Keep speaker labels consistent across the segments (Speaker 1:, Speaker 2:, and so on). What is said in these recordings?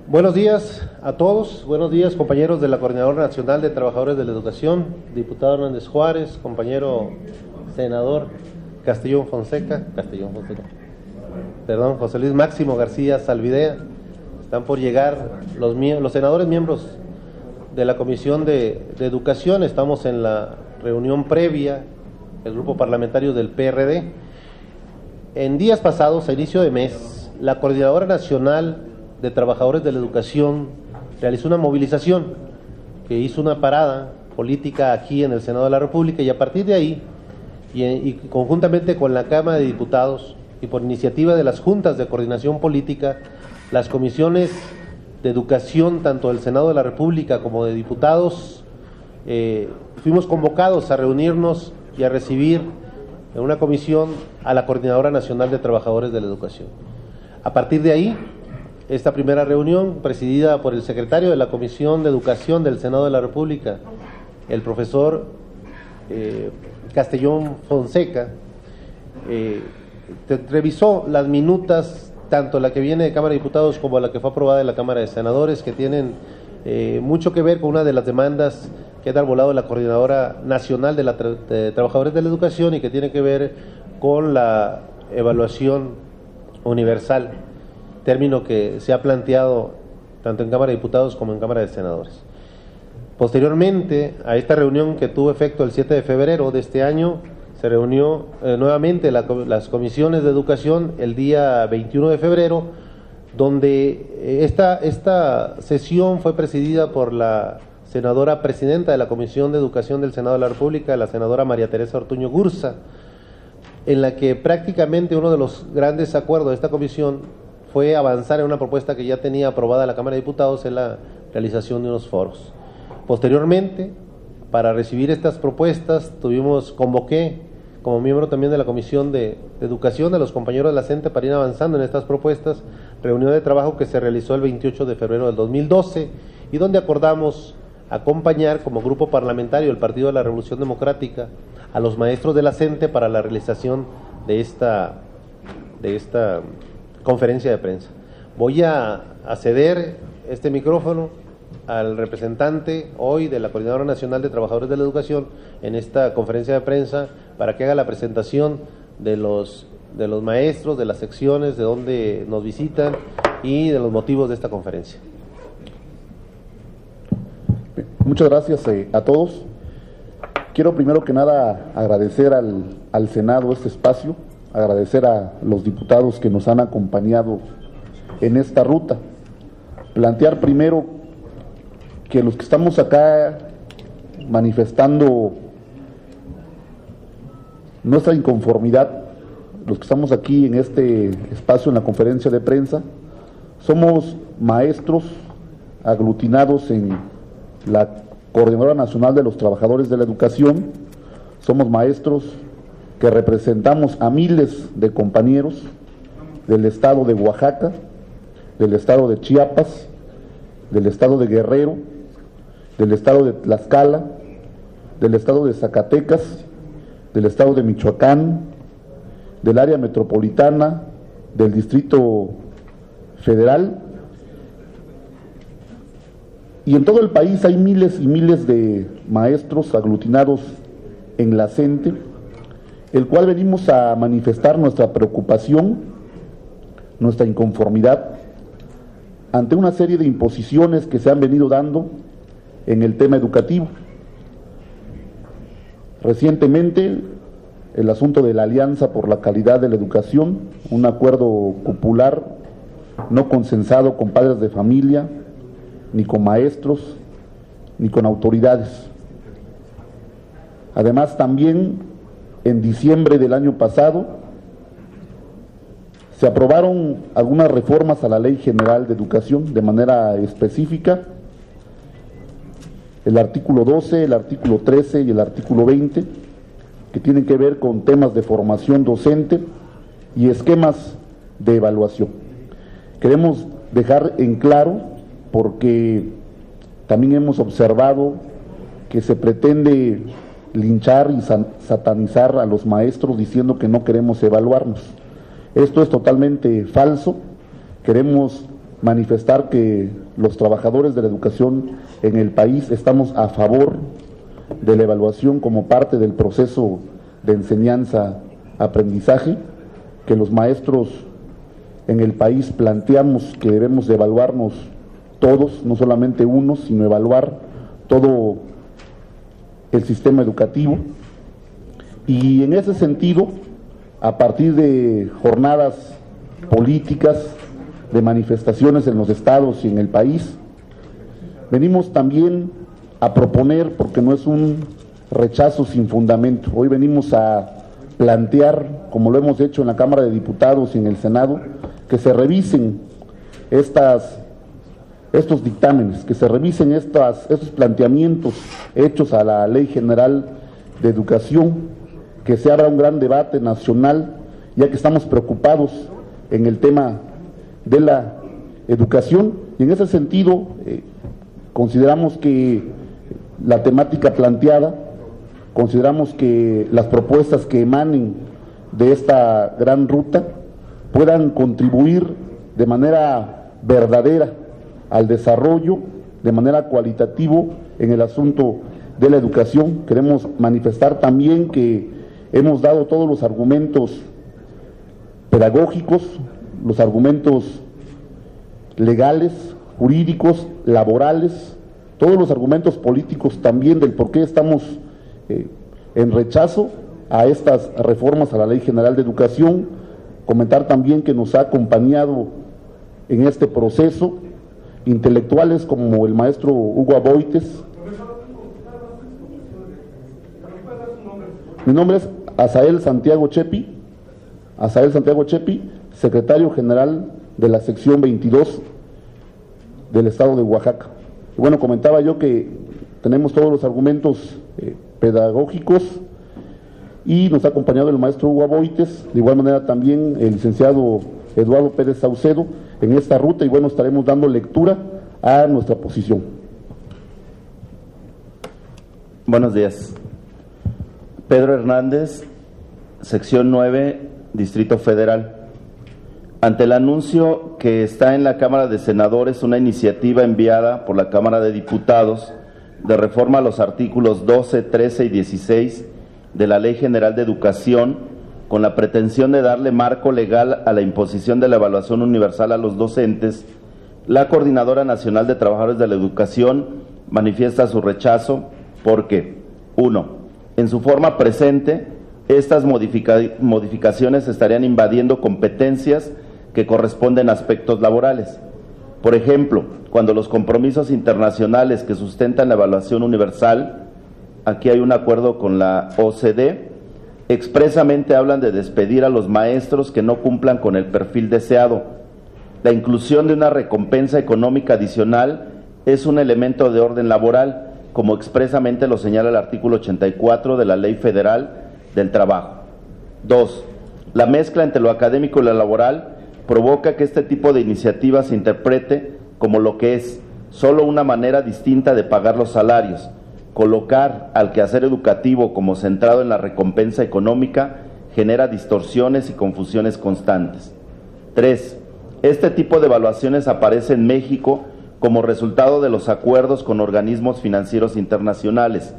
Speaker 1: Buenos días a todos, buenos días compañeros de la Coordinadora Nacional de Trabajadores de la Educación, diputado Hernández Juárez, compañero senador José Luis Máximo García Salvidea. Están por llegar los senadores miembros de la Comisión de Educación. Estamos en la reunión previa, el grupo parlamentario del PRD. En días pasados, a inicio de mes, la Coordinadora Nacional de Trabajadores de la Educación realizó una movilización que hizo una parada política aquí en el Senado de la República, y a partir de ahí y conjuntamente con la Cámara de Diputados y por iniciativa de las juntas de coordinación política, las comisiones de educación tanto del Senado de la República como de diputados fuimos convocados a reunirnos y a recibir en una comisión a la Coordinadora Nacional de Trabajadores de la Educación. A partir de ahí, esta primera reunión, presidida por el secretario de la Comisión de Educación del Senado de la República, el profesor Castellón Fonseca, revisó las minutas, tanto la que viene de Cámara de Diputados como la que fue aprobada en la Cámara de Senadores, que tienen mucho que ver con una de las demandas que ha arbolado la Coordinadora Nacional de Trabajadores de la Educación y que tiene que ver con la evaluación universal, término que se ha planteado tanto en Cámara de Diputados como en Cámara de Senadores. Posteriormente a esta reunión que tuvo efecto el 7 de febrero de este año, se reunió nuevamente las comisiones de educación el día 21 de febrero, donde esta sesión fue presidida por la senadora presidenta de la Comisión de Educación del Senado de la República, la senadora María Teresa Ortuño Gursa, en la que prácticamente uno de los grandes acuerdos de esta comisión fue avanzar en una propuesta que ya tenía aprobada la Cámara de Diputados en la realización de unos foros. Posteriormente, para recibir estas propuestas, convoqué como miembro también de la Comisión de Educación a los compañeros de la CENTE para ir avanzando en estas propuestas, reunión de trabajo que se realizó el 28 de febrero del 2012 y donde acordamos acompañar como grupo parlamentario del Partido de la Revolución Democrática a los maestros de la CENTE para la realización de esta conferencia de prensa. Voy a ceder este micrófono al representante hoy de la Coordinadora Nacional de Trabajadores de la Educación en esta conferencia de prensa para que haga la presentación de los maestros, de las secciones, de dónde nos visitan y de los motivos de esta conferencia.
Speaker 2: Muchas gracias a todos. Quiero primero que nada agradecer al Senado este espacio, agradecer a los diputados que nos han acompañado en esta ruta. Plantear primero que los que estamos acá manifestando nuestra inconformidad, los que estamos aquí en este espacio en la conferencia de prensa, somos maestros aglutinados en la Coordinadora Nacional de los Trabajadores de la Educación, somos maestros que representamos a miles de compañeros del estado de Oaxaca, del estado de Chiapas, del estado de Guerrero, del estado de Tlaxcala, del estado de Zacatecas, del estado de Michoacán, del área metropolitana, del Distrito Federal, y en todo el país hay miles y miles de maestros aglutinados en la CENTE, el cual venimos a manifestar nuestra preocupación, nuestra inconformidad ante una serie de imposiciones que se han venido dando en el tema educativo. Recientemente, el asunto de la Alianza por la Calidad de la Educación, un acuerdo popular no consensado con padres de familia, ni con maestros, ni con autoridades. Además, también en diciembre del año pasado se aprobaron algunas reformas a la Ley General de Educación de manera específica, el artículo 12, el artículo 13 y el artículo 20, que tienen que ver con temas de formación docente y esquemas de evaluación. Queremos dejar en claro, porque también hemos observado que se pretende linchar y satanizar a los maestros diciendo que no queremos evaluarnos. Esto es totalmente falso. Queremos manifestar que los trabajadores de la educación en el país estamos a favor de la evaluación como parte del proceso de enseñanza-aprendizaje, que los maestros en el país planteamos que debemos de evaluarnos todos, no solamente unos, sino evaluar todo el sistema educativo. Y en ese sentido, a partir de jornadas políticas, de manifestaciones en los estados y en el país, venimos también a proponer, porque no es un rechazo sin fundamento, hoy venimos a plantear, como lo hemos hecho en la Cámara de Diputados y en el Senado, que se revisen estos dictámenes, que se revisen estos planteamientos hechos a la Ley General de Educación, que se abra un gran debate nacional, ya que estamos preocupados en el tema de la educación, y en ese sentido consideramos que la temática planteada, consideramos que las propuestas que emanen de esta gran ruta puedan contribuir de manera verdadera al desarrollo, de manera cualitativa en el asunto de la educación. Queremos manifestar también que hemos dado todos los argumentos pedagógicos, los argumentos legales, jurídicos, laborales, todos los argumentos políticos también del por qué estamos en rechazo a estas reformas a la Ley General de Educación. Comentar también que nos ha acompañado en este proceso intelectuales como el maestro Hugo Aboites. Mi nombre es Asael Santiago Chepi, secretario general de la sección 22 del estado de Oaxaca. Y bueno, comentaba yo que tenemos todos los argumentos pedagógicos y nos ha acompañado el maestro Hugo Aboites, de igual manera también el licenciado Eduardo Pérez Saucedo en esta ruta, y bueno, estaremos dando lectura a nuestra posición.
Speaker 3: Buenos días. Pedro Hernández, sección 9, Distrito Federal. Ante el anuncio que está en la Cámara de Senadores una iniciativa enviada por la Cámara de Diputados de reforma a los artículos 12, 13 y 16 de la Ley General de Educación, con la pretensión de darle marco legal a la imposición de la evaluación universal a los docentes, la Coordinadora Nacional de Trabajadores de la Educación manifiesta su rechazo porque, 1. En su forma presente, estas modificaciones estarían invadiendo competencias que corresponden a aspectos laborales. Por ejemplo, cuando los compromisos internacionales que sustentan la evaluación universal, aquí hay un acuerdo con la OCDE, expresamente hablan de despedir a los maestros que no cumplan con el perfil deseado. La inclusión de una recompensa económica adicional es un elemento de orden laboral, como expresamente lo señala el artículo 84 de la Ley Federal del Trabajo. 2. La mezcla entre lo académico y lo laboral provoca que este tipo de iniciativa se interprete como lo que es, solo una manera distinta de pagar los salarios. Colocar al quehacer educativo como centrado en la recompensa económica genera distorsiones y confusiones constantes. 3. Este tipo de evaluaciones aparece en México como resultado de los acuerdos con organismos financieros internacionales,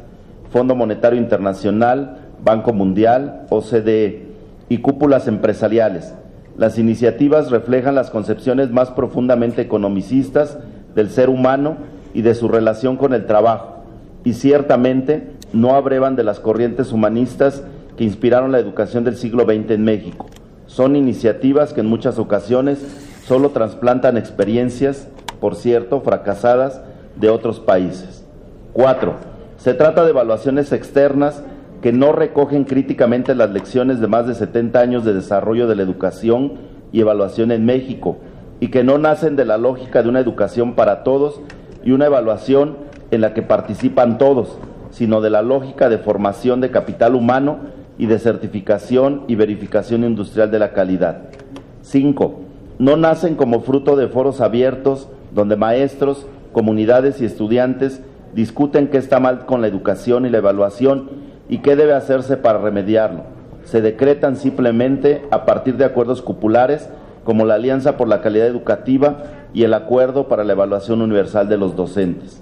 Speaker 3: Fondo Monetario Internacional, Banco Mundial, OCDE y cúpulas empresariales. Las iniciativas reflejan las concepciones más profundamente economicistas del ser humano y de su relación con el trabajo, y ciertamente no abrevan de las corrientes humanistas que inspiraron la educación del siglo XX en México. Son iniciativas que en muchas ocasiones solo trasplantan experiencias, por cierto, fracasadas de otros países. 4. Se trata de evaluaciones externas que no recogen críticamente las lecciones de más de 70 años de desarrollo de la educación y evaluación en México, y que no nacen de la lógica de una educación para todos y una evaluación en la que participan todos, sino de la lógica de formación de capital humano y de certificación y verificación industrial de la calidad. 5. No nacen como fruto de foros abiertos donde maestros, comunidades y estudiantes discuten qué está mal con la educación y la evaluación y qué debe hacerse para remediarlo. Se decretan simplemente a partir de acuerdos cupulares como la Alianza por la Calidad Educativa y el Acuerdo para la Evaluación Universal de los Docentes.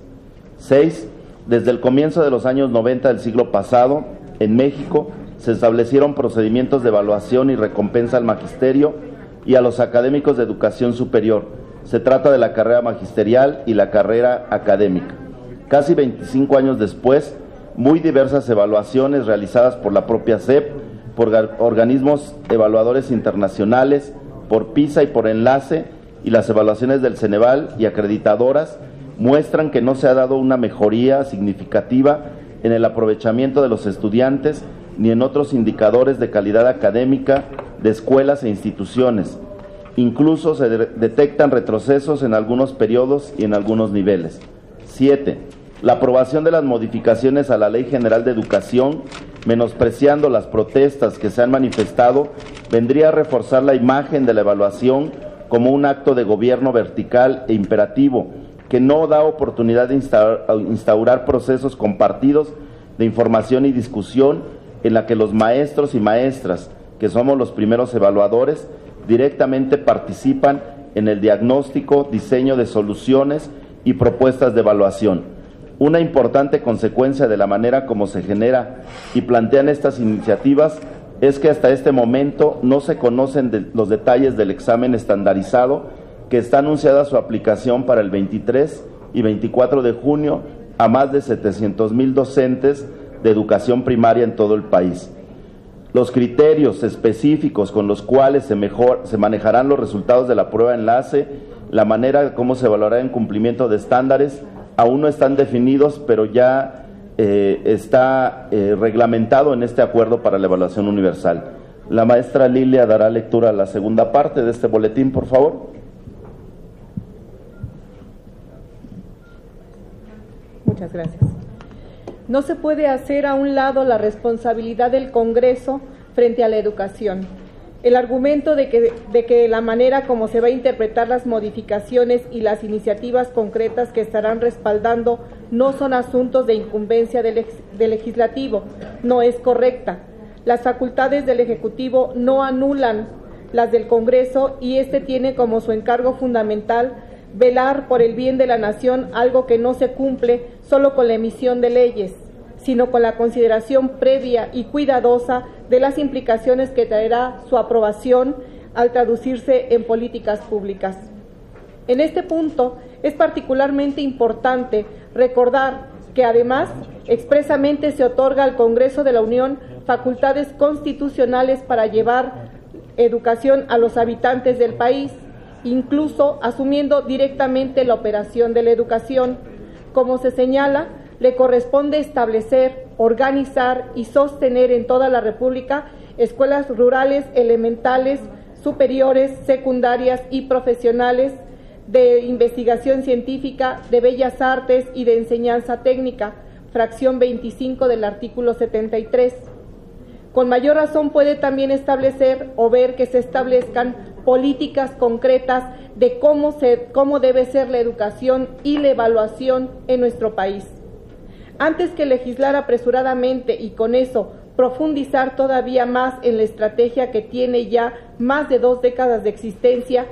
Speaker 3: 6. Desde el comienzo de los años 90 del siglo pasado, en México, se establecieron procedimientos de evaluación y recompensa al magisterio y a los académicos de educación superior. Se trata de la carrera magisterial y la carrera académica. Casi 25 años después, muy diversas evaluaciones realizadas por la propia SEP, por organismos evaluadores internacionales, por PISA y por Enlace, y las evaluaciones del Ceneval y acreditadoras, muestran que no se ha dado una mejoría significativa en el aprovechamiento de los estudiantes ni en otros indicadores de calidad académica de escuelas e instituciones. Incluso se detectan retrocesos en algunos periodos y en algunos niveles. 7. La aprobación de las modificaciones a la Ley General de Educación, menospreciando las protestas que se han manifestado, vendría a reforzar la imagen de la evaluación como un acto de gobierno vertical e imperativo, que no da oportunidad de instaurar procesos compartidos de información y discusión en la que los maestros y maestras, que somos los primeros evaluadores, directamente participan en el diagnóstico, diseño de soluciones y propuestas de evaluación. Una importante consecuencia de la manera como se genera y plantean estas iniciativas es que hasta este momento no se conocen los detalles del examen estandarizado que está anunciada su aplicación para el 23 y 24 de junio a más de 700,000 docentes de educación primaria en todo el país. Los criterios específicos con los cuales se manejarán los resultados de la prueba enlace, la manera como se evaluará en cumplimiento de estándares, aún no están definidos, pero ya está reglamentado en este acuerdo para la evaluación universal. La maestra Lilia dará lectura a la segunda parte de este boletín, por favor.
Speaker 4: Muchas gracias. No se puede hacer a un lado la responsabilidad del Congreso frente a la educación. El argumento de que la manera como se va a interpretar las modificaciones y las iniciativas concretas que estarán respaldando no son asuntos de incumbencia del legislativo no es correcta. Las facultades del Ejecutivo no anulan las del Congreso y este tiene como su encargo fundamental velar por el bien de la nación, algo que no se cumple solo con la emisión de leyes, sino con la consideración previa y cuidadosa de las implicaciones que traerá su aprobación al traducirse en políticas públicas. En este punto es particularmente importante recordar que además expresamente se otorga al Congreso de la Unión facultades constitucionales para llevar educación a los habitantes del país, incluso asumiendo directamente la operación de la educación. Como se señala, le corresponde establecer, organizar y sostener en toda la República escuelas rurales, elementales, superiores, secundarias y profesionales de investigación científica, de bellas artes y de enseñanza técnica, fracción 25 del artículo 73. Con mayor razón puede también establecer o ver que se establezcan políticas concretas de cómo debe ser la educación y la evaluación en nuestro país. Antes que legislar apresuradamente y con eso profundizar todavía más en la estrategia que tiene ya más de 2 décadas de existencia,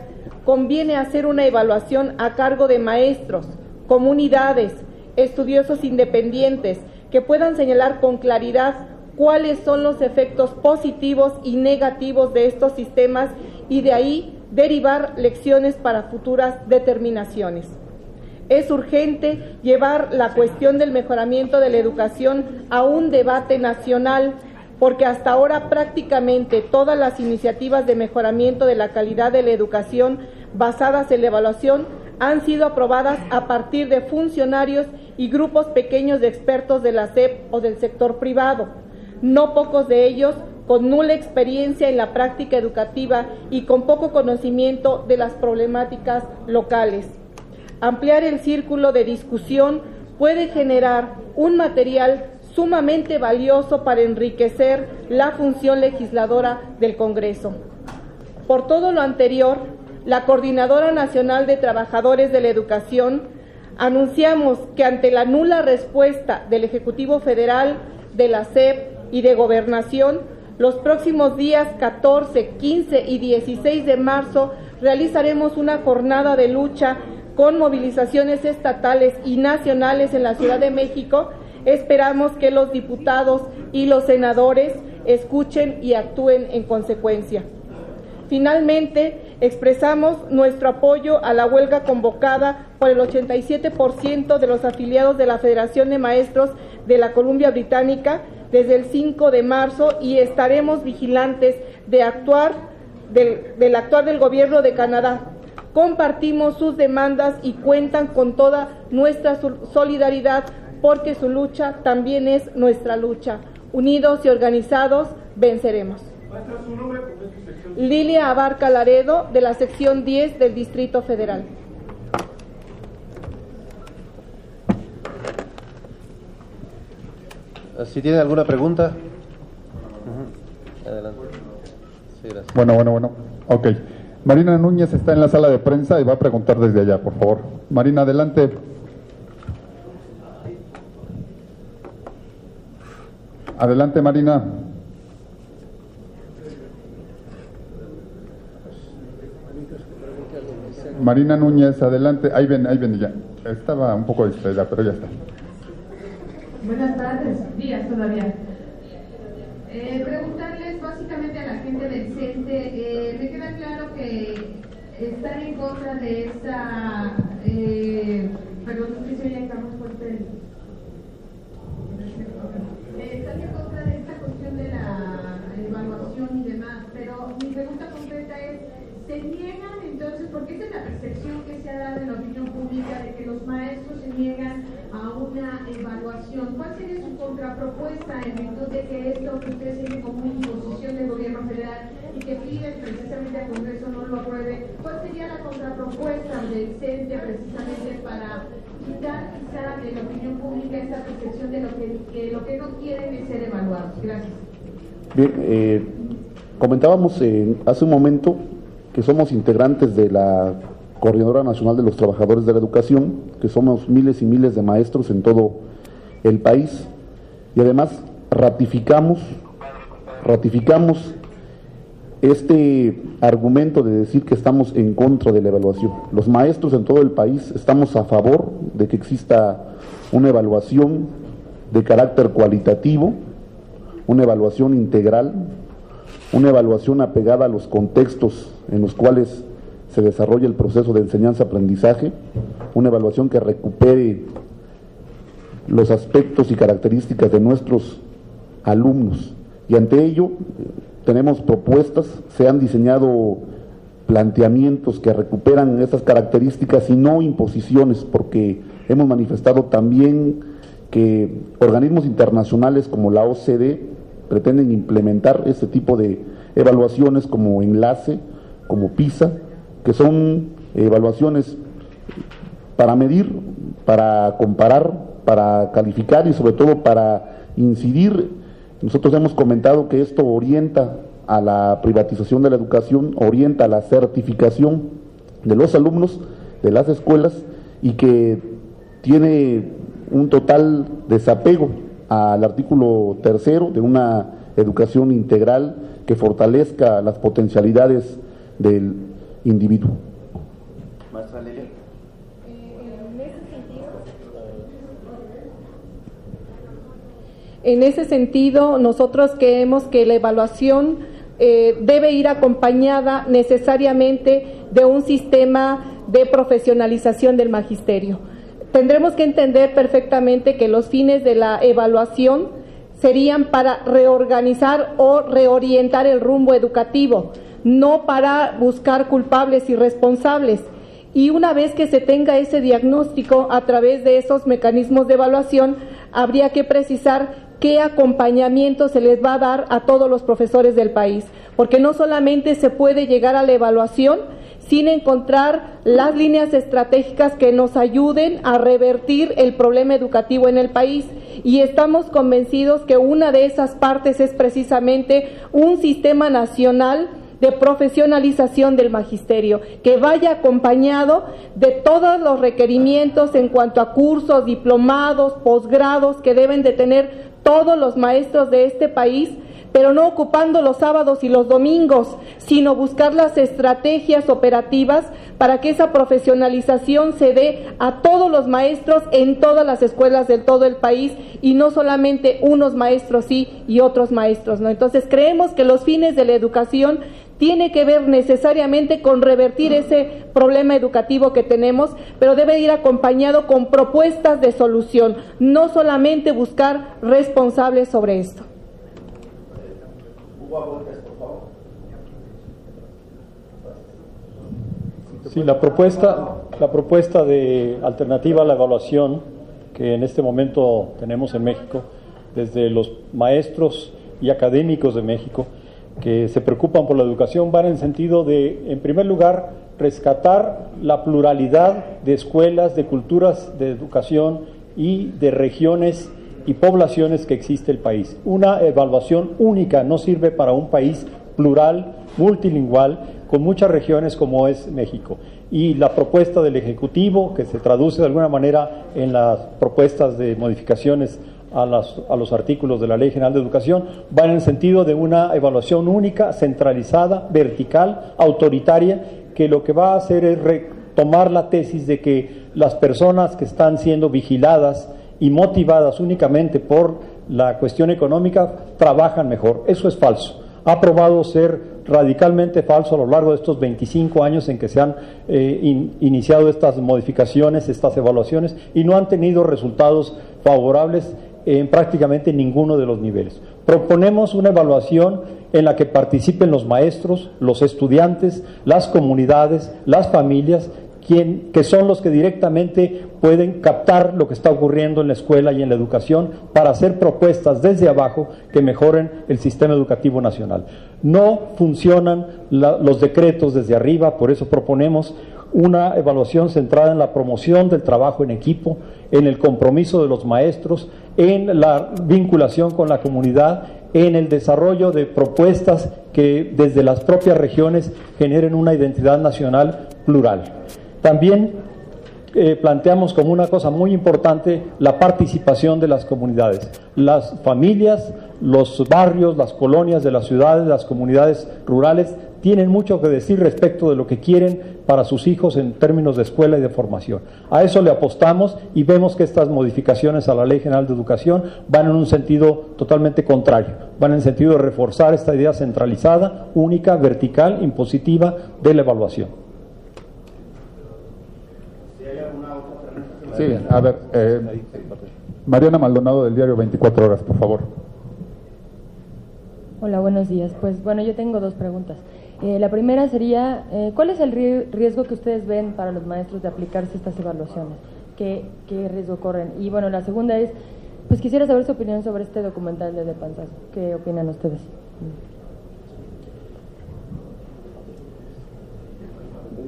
Speaker 4: conviene hacer una evaluación a cargo de maestros, comunidades, estudiosos independientes que puedan señalar con claridad cuáles son los efectos positivos y negativos de estos sistemas y de ahí derivar lecciones para futuras determinaciones. Es urgente llevar la cuestión del mejoramiento de la educación a un debate nacional, porque hasta ahora prácticamente todas las iniciativas de mejoramiento de la calidad de la educación basadas en la evaluación han sido aprobadas a partir de funcionarios y grupos pequeños de expertos de la SEP o del sector privado, no pocos de ellos con nula experiencia en la práctica educativa y con poco conocimiento de las problemáticas locales. Ampliar el círculo de discusión puede generar un material sumamente valioso para enriquecer la función legisladora del Congreso. Por todo lo anterior, la Coordinadora Nacional de Trabajadores de la Educación anunciamos que ante la nula respuesta del Ejecutivo Federal, de la SEP y de Gobernación, Los próximos días 14, 15 y 16 de marzo realizaremos una jornada de lucha con movilizaciones estatales y nacionales en la Ciudad de México. Esperamos que los diputados y los senadores escuchen y actúen en consecuencia. Finalmente, expresamos nuestro apoyo a la huelga convocada por el 87% de los afiliados de la Federación de Maestros de la Columbia Británica desde el 5 de marzo y estaremos vigilantes del actuar del gobierno de Canadá. Compartimos sus demandas y cuentan con toda nuestra solidaridad porque su lucha también es nuestra lucha. Unidos y organizados, venceremos. Lilia Abarca Laredo, de la sección 10 del Distrito Federal.
Speaker 1: Si tiene alguna pregunta. Adelante. Sí, gracias.
Speaker 5: Bueno. Ok. Marina Núñez está en la sala de prensa y va a preguntar desde allá, por favor. Marina, adelante. Adelante, Marina. Marina Núñez, adelante. Ahí ven ya. Estaba un poco distraída, pero ya está.
Speaker 6: Buenas tardes, días todavía. Preguntarles básicamente a la gente del CENTE, me queda claro que están en contra de esta, perdón, es que se oye acá más fuerte. Están en contra de esta cuestión de la evaluación y demás, pero mi pregunta concreta es, ¿se niegan entonces, porque esa es la percepción que se ha dado en la opinión pública de que los maestros se niegan a una evaluación? ¿Cuál sería su contrapropuesta en virtud de que esto que ustedes tienen como una imposición del gobierno federal y que piden precisamente al Congreso no lo apruebe? ¿Cuál sería la contrapropuesta del CENTE precisamente para quitar quizá de la opinión pública esa percepción de lo que no quieren es ser evaluados? Gracias.
Speaker 2: Bien, comentábamos hace un momento que somos integrantes de la Coordinadora Nacional de los Trabajadores de la Educación, que somos miles y miles de maestros en todo el país, y además ratificamos este argumento de decir que estamos en contra de la evaluación. Los maestros en todo el país estamos a favor de que exista una evaluación de carácter cualitativo, una evaluación integral, una evaluación apegada a los contextos en los cuales se desarrolla el proceso de enseñanza-aprendizaje, una evaluación que recupere los aspectos y características de nuestros alumnos. Y ante ello tenemos propuestas, se han diseñado planteamientos que recuperan esas características y no imposiciones, porque hemos manifestado también que organismos internacionales como la OCDE pretenden implementar este tipo de evaluaciones como Enlace, como PISA, que son evaluaciones para medir, para comparar, para calificar y sobre todo para incidir. Nosotros hemos comentado que esto orienta a la privatización de la educación, orienta a la certificación de los alumnos, de las escuelas, y que tiene un total desapego al artículo 3 de una educación integral que fortalezca las potencialidades del individuo.
Speaker 3: Maestra Lilia.
Speaker 4: En ese sentido, nosotros creemos que la evaluación debe ir acompañada necesariamente de un sistema de profesionalización del magisterio. Tendremos que entender perfectamente que los fines de la evaluación serían para reorganizar o reorientar el rumbo educativo, no para buscar culpables y responsables. Y una vez que se tenga ese diagnóstico a través de esos mecanismos de evaluación, habría que precisar qué acompañamiento se les va a dar a todos los profesores del país, porque no solamente se puede llegar a la evaluación sin encontrar las líneas estratégicas que nos ayuden a revertir el problema educativo en el país. Y estamos convencidos que una de esas partes es precisamente un sistema nacional de profesionalización del magisterio, que vaya acompañado de todos los requerimientos en cuanto a cursos, diplomados, posgrados que deben de tener todos los maestros de este país, pero no ocupando los sábados y los domingos, sino buscar las estrategias operativas para que esa profesionalización se dé a todos los maestros en todas las escuelas de todo el país y no solamente unos maestros sí y otros maestros no. Entonces creemos que los fines de la educación tiene que ver necesariamente con revertir ese problema educativo que tenemos, pero debe ir acompañado con propuestas de solución, no solamente buscar responsables sobre esto.
Speaker 7: Sí, la propuesta de alternativa a la evaluación que en este momento tenemos en México, desde los maestros y académicos de México, que se preocupan por la educación, van en el sentido de, en primer lugar, rescatar la pluralidad de escuelas, de culturas de educación y de regiones y poblaciones que existe el país. Una evaluación única no sirve para un país plural, multilingüal, con muchas regiones como es México. Y la propuesta del Ejecutivo, que se traduce de alguna manera en las propuestas de modificaciones a los artículos de la Ley General de Educación, va en el sentido de una evaluación única, centralizada, vertical, autoritaria, que lo que va a hacer es retomar la tesis de que las personas que están siendo vigiladas y motivadas únicamente por la cuestión económica trabajan mejor. Eso es falso. Ha probado ser radicalmente falso a lo largo de estos 25 años en que se han iniciado estas modificaciones, estas evaluaciones, y no han tenido resultados favorables en prácticamente ninguno de los niveles. Proponemos una evaluación en la que participen los maestros, los estudiantes, las comunidades, las familias, que son los que directamente pueden captar lo que está ocurriendo en la escuela y en la educación para hacer propuestas desde abajo que mejoren el sistema educativo nacional. No funcionan los decretos desde arriba, por eso proponemos una evaluación centrada en la promoción del trabajo en equipo, en el compromiso de los maestros, en la vinculación con la comunidad, en el desarrollo de propuestas que desde las propias regiones generen una identidad nacional plural. También planteamos como una cosa muy importante la participación de las comunidades, las familias, los barrios, las colonias de las ciudades, las comunidades rurales tienen mucho que decir respecto de lo que quieren para sus hijos en términos de escuela y de formación. A eso le apostamos y vemos que estas modificaciones a la Ley General de Educación van en un sentido totalmente contrario, van en el sentido de reforzar esta idea centralizada, única, vertical, impositiva de la evaluación.
Speaker 5: Sí, a ver, Mariana Maldonado del diario 24 Horas, por favor.
Speaker 8: Hola, buenos días. Pues bueno, yo tengo dos preguntas. La primera sería, ¿cuál es el riesgo que ustedes ven para los maestros de aplicarse estas evaluaciones? ¿Qué riesgo corren? Y bueno, la segunda es, pues quisiera saber su opinión sobre este documental de Panzazo. ¿Qué opinan ustedes?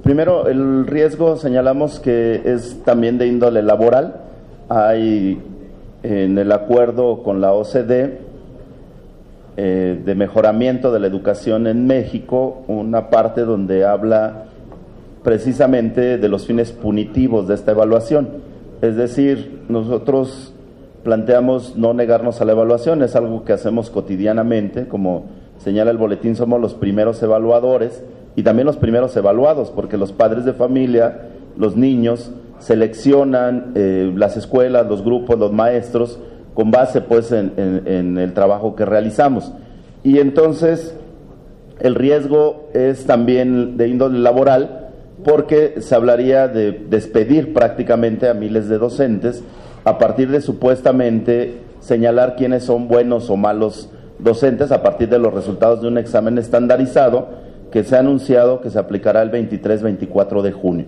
Speaker 3: Primero, el riesgo señalamos que es también de índole laboral. Hay en el acuerdo con la OCDE de mejoramiento de la educación en México una parte donde habla precisamente de los fines punitivos de esta evaluación. Es decir, nosotros planteamos no negarnos a la evaluación, es algo que hacemos cotidianamente, como señala el boletín, somos los primeros evaluadores y también los primeros evaluados, porque los padres de familia, los niños, seleccionan las escuelas, los grupos, los maestros, con base pues en el trabajo que realizamos. Y entonces el riesgo es también de índole laboral, porque se hablaría de despedir prácticamente a miles de docentes a partir de supuestamente señalar quiénes son buenos o malos docentes a partir de los resultados de un examen estandarizado que se ha anunciado que se aplicará el 23-24 de junio.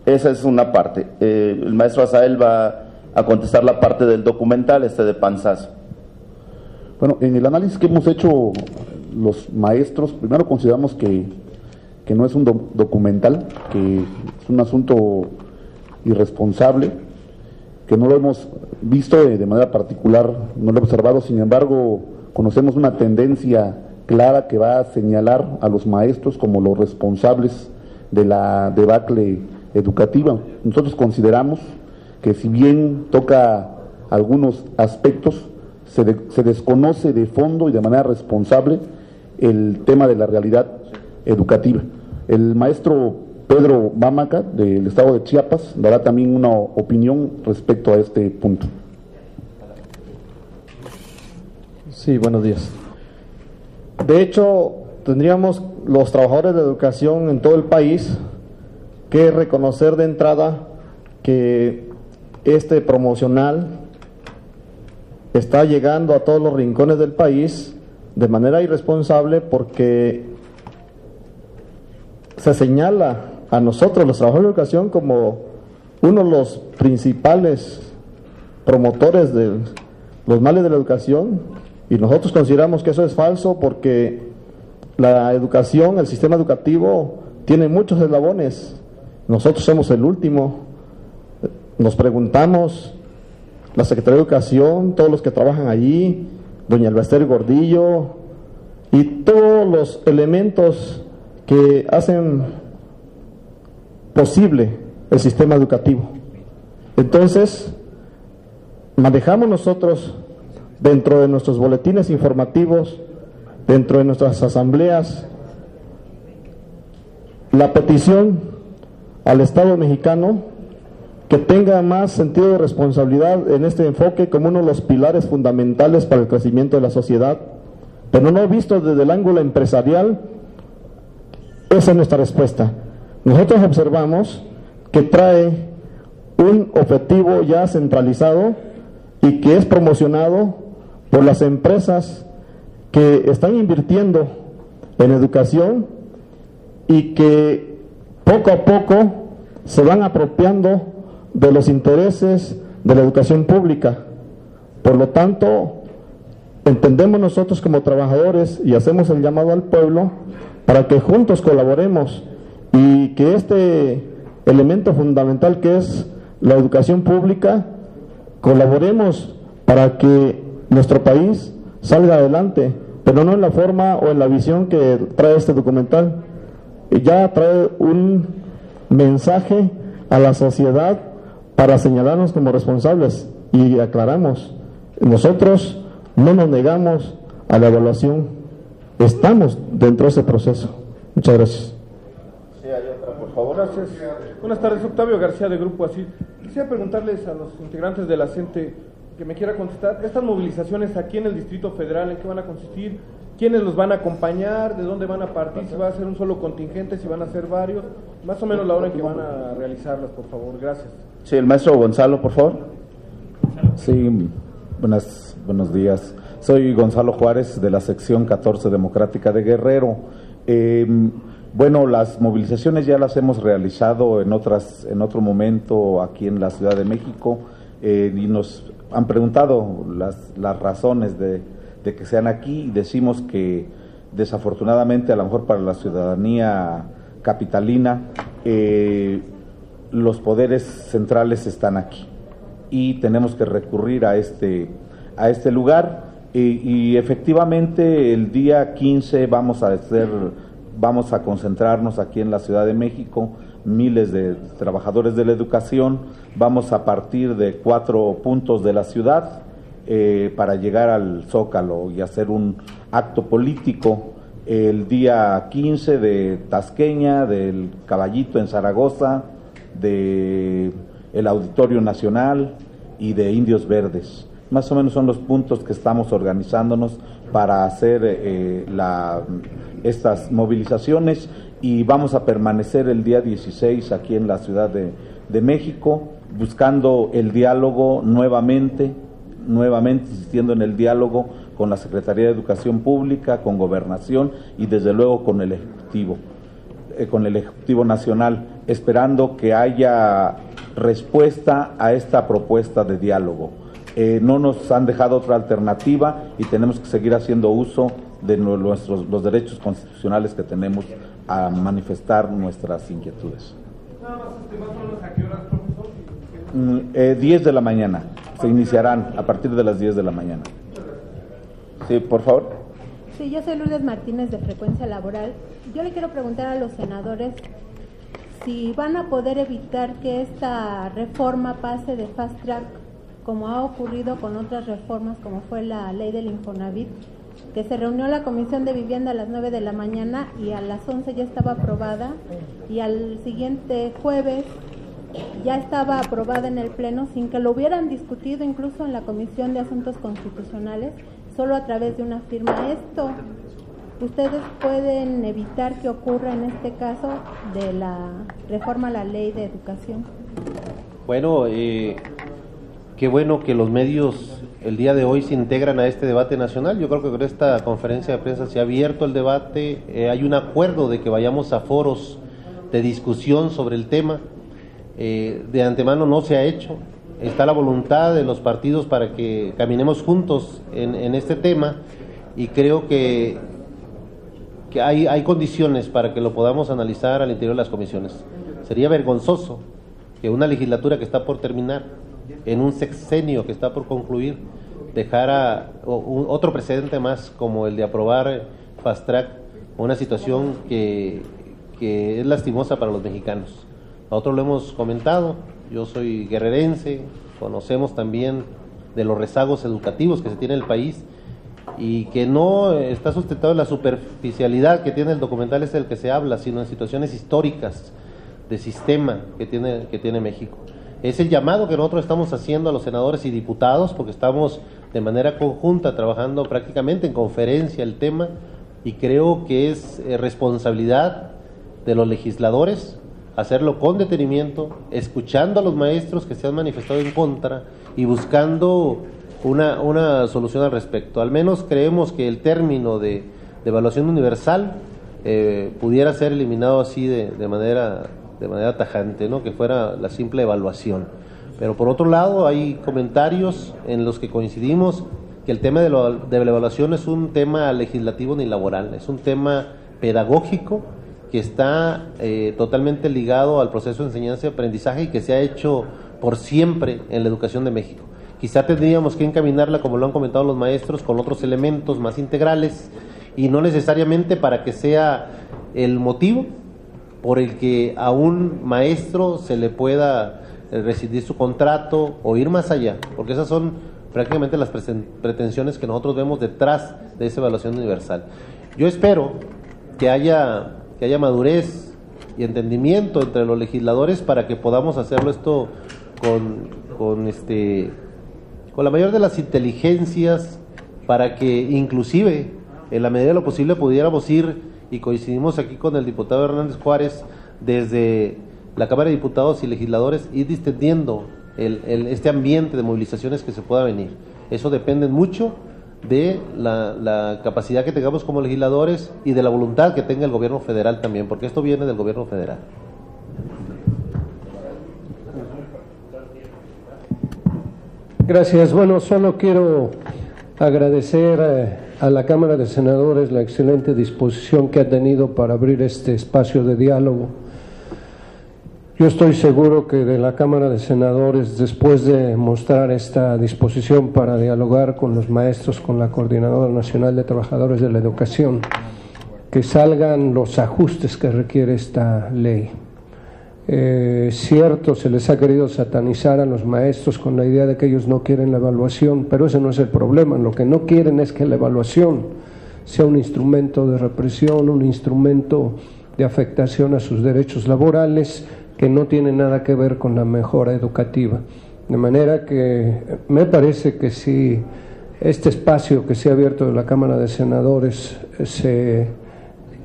Speaker 3: Esa es una parte. El maestro Asael va a contestar la parte del documental, de Panzazo.
Speaker 2: Bueno, en el análisis que hemos hecho los maestros, primero consideramos que no es un documental, que es un asunto irresponsable, que no lo hemos visto de manera particular, no lo he observado, sin embargo, conocemos una tendencia clara que va a señalar a los maestros como los responsables de la debacle educativa. Nosotros consideramos que si bien toca algunos aspectos, se desconoce de fondo y de manera responsable el tema de la realidad educativa. El maestro Pedro Mámaca, del estado de Chiapas, dará también una opinión respecto a este punto.
Speaker 9: Sí, buenos días. De hecho, tendríamos los trabajadores de educación en todo el país que reconocer de entrada que este promocional está llegando a todos los rincones del país de manera irresponsable, porque se señala a nosotros, los trabajadores de educación, como uno de los principales promotores de los males de la educación, y nosotros consideramos que eso es falso, porque la educación, el sistema educativo tiene muchos eslabones. Nosotros somos el último. Nos preguntamos, la Secretaría de Educación, todos los que trabajan allí, doña Elbester Gordillo y todos los elementos que hacen posible el sistema educativo. Entonces, manejamos nosotros, dentro de nuestros boletines informativos, dentro de nuestras asambleas, la petición al Estado mexicano que tenga más sentido de responsabilidad en este enfoque como uno de los pilares fundamentales para el crecimiento de la sociedad, pero no visto desde el ángulo empresarial. Esa es nuestra respuesta. Nosotros observamos que trae un objetivo ya centralizado y que es promocionado por las empresas que están invirtiendo en educación y que poco a poco se van apropiando de los intereses de la educación pública. Por lo tanto, entendemos nosotros como trabajadores y hacemos el llamado al pueblo para que juntos colaboremos y que este elemento fundamental que es la educación pública, colaboremos para que nuestro país salga adelante, pero no en la forma o en la visión que trae este documental. Ya trae un mensaje a la sociedad para señalarnos como responsables, y aclaramos, nosotros no nos negamos a la evaluación, estamos dentro de ese proceso. Muchas gracias.
Speaker 10: Sí, hay otra, por favor. Gracias. Buenas tardes, Octavio García de Grupo ASID. Quisiera preguntarles a los integrantes de la CENTE que me quiera contestar, estas movilizaciones aquí en el Distrito Federal, ¿en qué van a consistir? ¿Quiénes los van a acompañar? ¿De dónde van a partir? ¿Si va a ser un solo contingente? ¿Si van a ser varios? Más o menos la hora en que van a realizarlas, por favor. Gracias.
Speaker 3: Sí, el maestro Gonzalo, por favor.
Speaker 11: Sí, buenos días. Soy Gonzalo Juárez, de la sección 14 Democrática de Guerrero. Bueno, las movilizaciones ya las hemos realizado en otro momento aquí en la Ciudad de México, y nos han preguntado las razones de que sean aquí, y decimos que desafortunadamente, a lo mejor para la ciudadanía capitalina, los poderes centrales están aquí y tenemos que recurrir a este lugar, y efectivamente el día 15 vamos a concentrarnos aquí en la Ciudad de México, miles de trabajadores de la educación. Vamos a partir de 4 puntos de la ciudad para llegar al Zócalo y hacer un acto político el día 15 de Tasqueña, del Caballito en Zaragoza, de el Auditorio Nacional y de Indios Verdes. Más o menos son los puntos que estamos organizándonos para hacer estas movilizaciones, y vamos a permanecer el día 16 aquí en la Ciudad de México, buscando el diálogo nuevamente insistiendo en el diálogo con la Secretaría de Educación Pública, con Gobernación y desde luego con el Ejecutivo Nacional, esperando que haya respuesta a esta propuesta de diálogo. No nos han dejado otra alternativa y tenemos que seguir haciendo uso de los derechos constitucionales que tenemos a manifestar nuestras inquietudes.
Speaker 10: Nada más, más o menos, ¿a qué horas, profesor?
Speaker 11: 10 de la mañana, se iniciarán a partir de las 10 de la mañana.
Speaker 3: Sí, por favor.
Speaker 6: Sí, yo soy Lourdes Martínez de Frecuencia Laboral. Yo le quiero preguntar a los senadores si van a poder evitar que esta reforma pase de fast track
Speaker 12: como ha ocurrido con otras reformas, como fue la ley del Infonavit, que se reunió la Comisión de Vivienda a las 9 de la mañana y a las 11 ya estaba aprobada, y al siguiente jueves ya estaba aprobada en el Pleno sin que lo hubieran discutido incluso en la Comisión de Asuntos Constitucionales, solo a través de una firma. Esto, ¿ustedes pueden evitar que ocurra en este caso de la reforma a la Ley de Educación?
Speaker 1: Bueno, qué bueno que los medios el día de hoy se integran a este debate nacional. Yo creo que con esta conferencia de prensa se ha abierto el debate, hay un acuerdo de que vayamos a foros de discusión sobre el tema. De antemano no se ha hecho, está la voluntad de los partidos para que caminemos juntos en este tema, y creo que hay condiciones para que lo podamos analizar al interior de las comisiones. Sería vergonzoso que una legislatura que está por terminar, en un sexenio que está por concluir, dejara otro precedente más como el de aprobar fast track, una situación que es lastimosa para los mexicanos. Nosotros lo hemos comentado, yo soy guerrerense, conocemos también de los rezagos educativos que se tiene en el país y que no está sustentado en la superficialidad que tiene el documental del que se habla, sino en situaciones históricas de sistema que tiene México. Es el llamado que nosotros estamos haciendo a los senadores y diputados, porque estamos de manera conjunta trabajando prácticamente en conferencia el tema, y creo que es responsabilidad de los legisladores hacerlo con detenimiento, escuchando a los maestros que se han manifestado en contra y buscando una solución al respecto. Al menos creemos que el término de evaluación universal pudiera ser eliminado así de manera tajante, ¿no? Que fuera la simple evaluación. Pero por otro lado hay comentarios en los que coincidimos que el tema de la evaluación es un tema legislativo ni laboral, es un tema pedagógico que está totalmente ligado al proceso de enseñanza y aprendizaje y que se ha hecho por siempre en la educación de México. Quizá tendríamos que encaminarla, como lo han comentado los maestros, con otros elementos más integrales, y no necesariamente para que sea el motivo por el que a un maestro se le pueda rescindir su contrato o ir más allá, porque esas son prácticamente las pretensiones que nosotros vemos detrás de esa evaluación universal. Yo espero que haya madurez y entendimiento entre los legisladores para que podamos hacerlo esto con la mayor de las inteligencias, para que inclusive en la medida de lo posible pudiéramos ir, y coincidimos aquí con el diputado Hernández Juárez, desde la Cámara de Diputados y legisladores, ir distendiendo este ambiente de movilizaciones que se pueda venir. Eso depende mucho de la capacidad que tengamos como legisladores y de la voluntad que tenga el gobierno federal también, porque esto viene del gobierno federal.
Speaker 13: Gracias. Bueno, solo quiero agradecer a la Cámara de Senadores la excelente disposición que ha tenido para abrir este espacio de diálogo. Yo estoy seguro que de la Cámara de Senadores, después de mostrar esta disposición para dialogar con los maestros, con la Coordinadora Nacional de Trabajadores de la Educación, que salgan los ajustes que requiere esta ley. Cierto, se les ha querido satanizar a los maestros con la idea de que ellos no quieren la evaluación, pero ese no es el problema. Lo que no quieren es que la evaluación sea un instrumento de represión, un instrumento de afectación a sus derechos laborales, que no tiene nada que ver con la mejora educativa. De manera que me parece que si este espacio que se ha abierto de la Cámara de Senadores se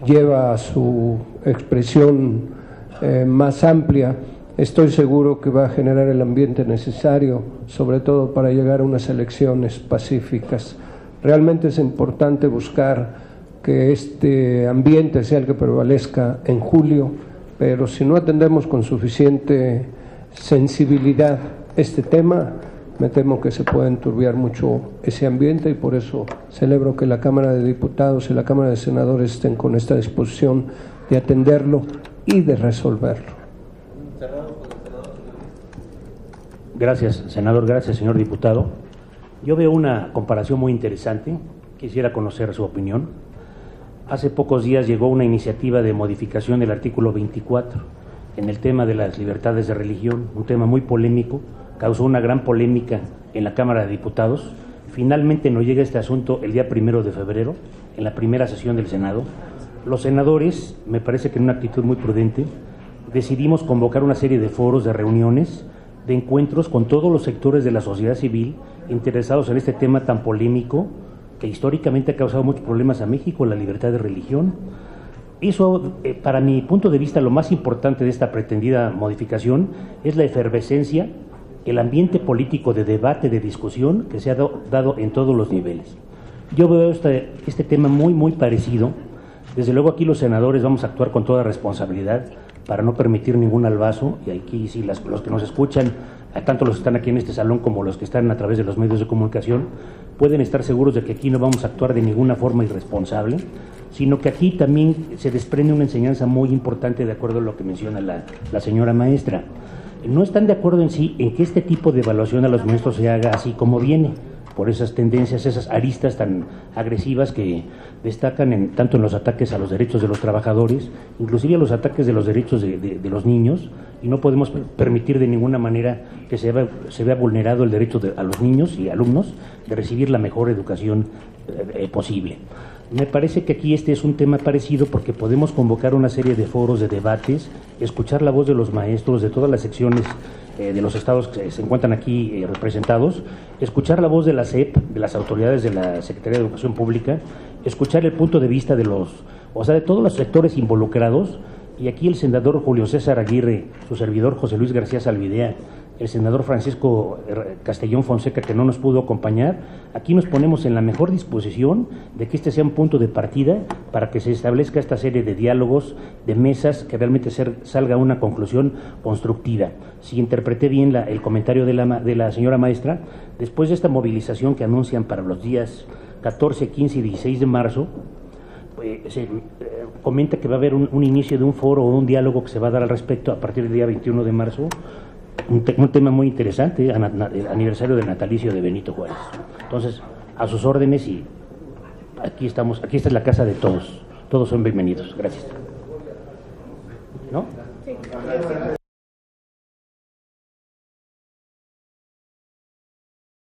Speaker 13: lleva a su expresión más amplia, estoy seguro que va a generar el ambiente necesario, sobre todo para llegar a unas elecciones pacíficas. Realmente es importante buscar que este ambiente sea el que prevalezca en julio, pero si no atendemos con suficiente sensibilidad este tema, me temo que se puede enturbiar mucho ese ambiente, y por eso celebro que la Cámara de Diputados y la Cámara de Senadores estén con esta disposición de atenderlo y de resolverlo.
Speaker 14: Gracias, senador. Gracias, señor diputado. Yo veo una comparación muy interesante. Quisiera conocer su opinión. Hace pocos días llegó una iniciativa de modificación del artículo 24 en el tema de las libertades de religión, un tema muy polémico, causó una gran polémica en la Cámara de Diputados. Finalmente nos llega este asunto el día 1 de febrero, en la primera sesión del Senado. Los senadores, me parece que en una actitud muy prudente, decidimos convocar una serie de foros, de reuniones, de encuentros con todos los sectores de la sociedad civil interesados en este tema tan polémico que históricamente ha causado muchos problemas a México, la libertad de religión. Eso, para mi punto de vista, lo más importante de esta pretendida modificación es la efervescencia, el ambiente político de debate, de discusión que se ha dado en todos los niveles. Yo veo este tema muy parecido. Desde luego aquí los senadores vamos a actuar con toda responsabilidad para no permitir ningún albazo, y aquí sí los que nos escuchan, tanto los que están aquí en este salón como los que están a través de los medios de comunicación, pueden estar seguros de que aquí no vamos a actuar de ninguna forma irresponsable, sino que aquí también se desprende una enseñanza muy importante de acuerdo a lo que menciona la señora maestra. No están de acuerdo en sí en que este tipo de evaluación a los maestros se haga así como viene, por esas tendencias, esas aristas tan agresivas que destacan tanto en los ataques a los derechos de los trabajadores, inclusive a los ataques de los derechos de los niños, y no podemos permitir de ninguna manera que se vea vulnerado el derecho a los niños y alumnos de recibir la mejor educación posible. Me parece que aquí este es un tema parecido porque podemos convocar una serie de foros, de debates, escuchar la voz de los maestros de todas las secciones de los estados que se encuentran aquí representados, escuchar la voz de la SEP, de las autoridades de la Secretaría de Educación Pública, escuchar el punto de vista de todos los sectores involucrados, y aquí el senador Julio César Aguirre, su servidor José Luis García Salvidea, el senador Francisco Castellón Fonseca, que no nos pudo acompañar, aquí nos ponemos en la mejor disposición de que este sea un punto de partida para que se establezca esta serie de diálogos, de mesas, que realmente salga una conclusión constructiva. Si interpreté bien el comentario de la señora maestra, después de esta movilización que anuncian para los días 14, 15 y 16 de marzo, se comenta que va a haber un inicio de un foro o un diálogo que se va a dar al respecto a partir del día 21 de marzo, un tema muy interesante, el aniversario del natalicio de Benito Juárez. Entonces, a sus órdenes, y aquí esta es la casa de todos son bienvenidos. Gracias. ¿No? Sí.